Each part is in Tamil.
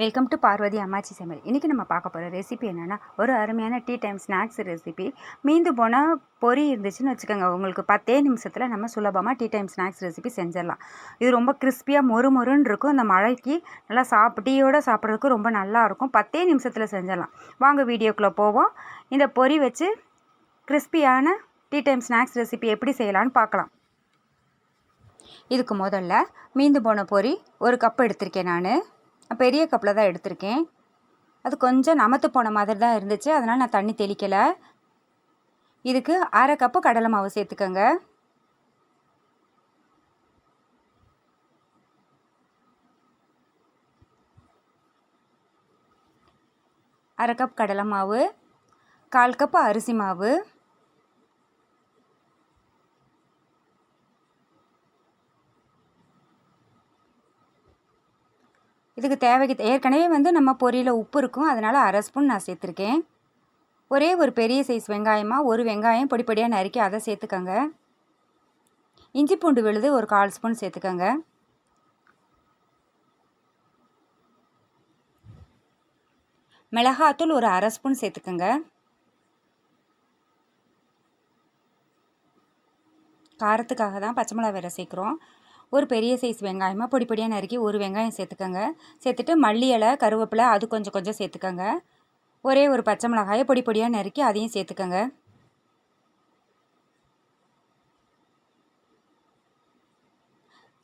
வெல்கம் டு பார்வதி அம்மாச்சி சமையல். இன்றைக்கி நம்ம பார்க்க போகிற ரெசிபி என்னென்னா, ஒரு அருமையான டீ டைம் ஸ்நாக்ஸ் ரெசிபி. மீந்து போனால் பொரி இருந்துச்சுன்னு வச்சுக்கோங்க, உங்களுக்கு 10 நிமிஷத்தில் நம்ம சுலபமாக டீ டைம் ஸ்நாக்ஸ் ரெசிபி செஞ்சிடலாம். இது ரொம்ப கிறிஸ்பியாக மொறுன்னு இருக்கும். இந்த மழைக்கு நல்லா டீயோடு சாப்பிட்றதுக்கு ரொம்ப நல்லாயிருக்கும். 10 நிமிஷத்தில் செஞ்சிடலாம். வாங்க வீடியோக்குள்ளே போவோம். இந்த பொரி வச்சு கிறிஸ்பியான டீ டைம் ஸ்நாக்ஸ் ரெசிபி எப்படி செய்யலான்னு பார்க்கலாம். இதுக்கு முதல்ல மீந்து போன பொரி 1 கப் எடுத்திருக்கேன். நான் பெரிய கப்பில் தான் எடுத்திருக்கேன். அது கொஞ்சம் நமத்து போன மாதிரி தான் இருந்துச்சு, அதனால் நான் தண்ணி தெளிக்கலை. இதுக்கு 1/2 கப்பு கடலை மாவு சேர்த்துக்கோங்க. அரை கப் கடலை மாவு, 1/4 கப்பு அரிசி மாவு, இதுக்கு தேவைக்கு ஏற்கனவே நம்ம பொரியில் உப்பு இருக்கும், அதனால் 1/2 ஸ்பூன் நான் சேர்த்துருக்கேன். ஒரே ஒரு பெரிய சைஸ் வெங்காயமாக 1 வெங்காயம் பொடி பொடியாக நறுக்கி அதை சேர்த்துக்கோங்க. இஞ்சி பூண்டு விழுது ஒரு 1/4 ஸ்பூன் சேர்த்துக்கோங்க. மிளகாத்தூள் ஒரு 1/2 ஸ்பூன் சேர்த்துக்கோங்க. காரத்துக்காக தான் பச்சை மிளகாய் வேறு சேர்க்குறோம். ஒரு பெரிய சைஸ் வெங்காயமாக பொடி பொடியாக நறுக்கி 1 வெங்காயம் சேர்த்துக்கோங்க. சேர்த்துட்டு மல்லி இலை, கருவேப்பிலை அது கொஞ்சம் சேர்த்துக்கோங்க. ஒரே ஒரு பச்சை மிளகாயை பொடி பொடியாக நறுக்கி அதையும் சேர்த்துக்கோங்க.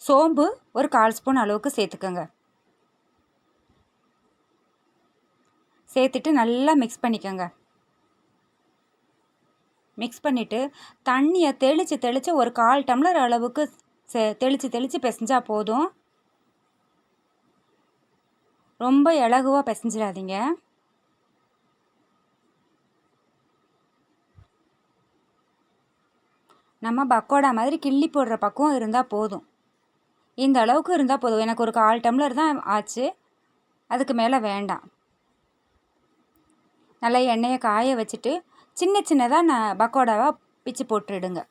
சோம்பு ஒரு 1/4 ஸ்பூன் அளவுக்கு சேர்த்துக்கோங்க. சேர்த்துட்டு நல்லா மிக்ஸ் பண்ணிக்கோங்க. மிக்ஸ் பண்ணிவிட்டு தண்ணியை தெளித்து ஒரு 1/4 டம்ளர் அளவுக்கு தெளித்து பிசைஞ்சால் போதும். ரொம்ப இலகுவாக பிசைஞ்சிடாதீங்க. நம்ம பக்கோடா மாதிரி கிள்ளி போடுற பக்குவம் இருந்தால் போதும். இந்த அளவுக்கு இருந்தால் போதும். எனக்கு ஒரு 1/4 டம்ளர் தான் ஆச்சு, அதுக்கு மேலே வேண்டாம். நல்லா எண்ணெயை காய வச்சுட்டு சின்னதாக நான் பக்கோடாவாக பிச்சு போட்டுடுங்க.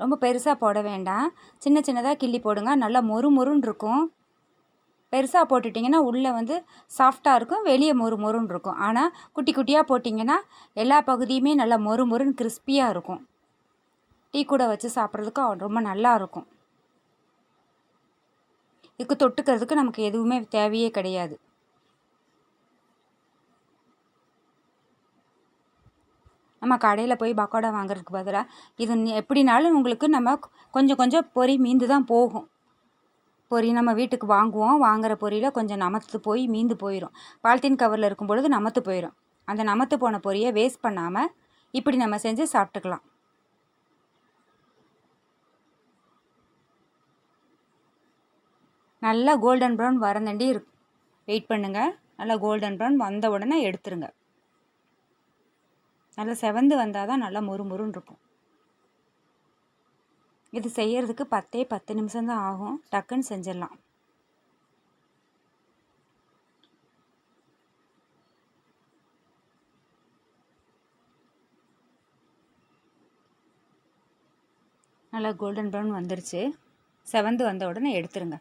ரொம்ப பெருசாக போட வேண்டாம், சின்னதாக கிள்ளி போடுங்க. நல்லா மொறுன்னு இருக்கும். பெருசாக போட்டுட்டிங்கன்னா உள்ளே சாஃப்டாக இருக்கும், வெளியே மொறுன்னு இருக்கும். ஆனால் குட்டி குட்டியாக போட்டிங்கன்னா எல்லா பகுதியுமே நல்லா மொறுன்னு கிறிஸ்பியாக இருக்கும். டீ கூட வச்சு சாப்பிட்றதுக்கு ரொம்ப நல்லா இருக்கும். இதுக்கு தொட்டுக்கிறதுக்கு நமக்கு எதுவுமே தேவையே கிடையாது. நம்ம கடையில் போய் பக்கோடா வாங்குறதுக்கு பதிலாக இது எப்படினாலும் உங்களுக்கு நம்ம கொஞ்சம் பொரி மீந்து தான் போகும். பொரி நம்ம வீட்டுக்கு வாங்குகிற பொரியில் கொஞ்சம் நமத்து போய் மீந்து போயிடும். பாலித்தீன் கவரில் இருக்கும் பொழுது நமத்து போயிடும். அந்த நமத்து போன பொரியை வேஸ்ட் பண்ணாமல் இப்படி நம்ம செஞ்சு சாப்பிட்டுக்கலாம். நல்லா கோல்டன் ப்ரௌன் வரந்தண்டி வெயிட் பண்ணுங்கள். நல்லா கோல்டன் ப்ரௌன் வந்த உடனே எடுத்துருங்க. நல்லா செவந்து வந்தால் தான் நல்லா மொறுன்னு இருக்கும். இது செய்கிறதுக்கு 10 நிமிஷம்தான் ஆகும், டக்குன்னு செஞ்சிடலாம். நல்லா கோல்டன் ப்ரௌன் வந்துருச்சு. செவந்து வந்த உடனே எடுத்துருங்க.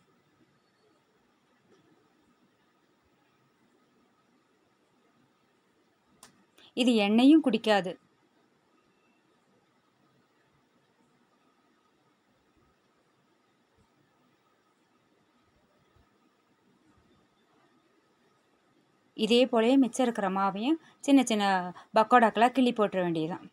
இது எண்ணெயும் குடிக்காது. இதே போலயே மிச்சம் இருக்கிற மாவையும் சின்ன பக்கோடாக்கெல்லாம் கிள்ளி போட்டுற வேண்டியதுதான்.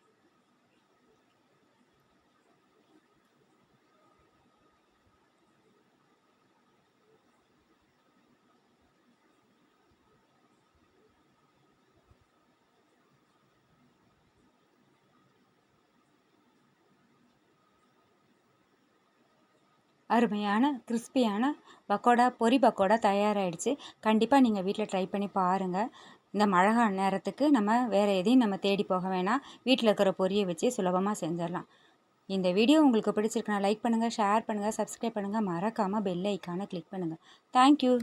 அருமையான கிறிஸ்பியான பொரி பக்கோடா தயாராகிடுச்சு. கண்டிப்பாக நீங்கள் வீட்டில் ட்ரை பண்ணி பாருங்கள். இந்த மழை நேரத்துக்கு நம்ம வேறு எதையும் நம்ம தேடி போக வேணாம், வீட்டில் இருக்கிற பொரியை வச்சு சுலபமாக செஞ்சிடலாம். இந்த வீடியோ உங்களுக்கு பிடிச்சிருக்குன்னா லைக் பண்ணுங்கள், ஷேர் பண்ணுங்கள், சப்ஸ்கிரைப் பண்ணுங்கள். மறக்காமல் பெல் ஐக்கானை கிளிக் பண்ணுங்கள். தேங்க்யூ.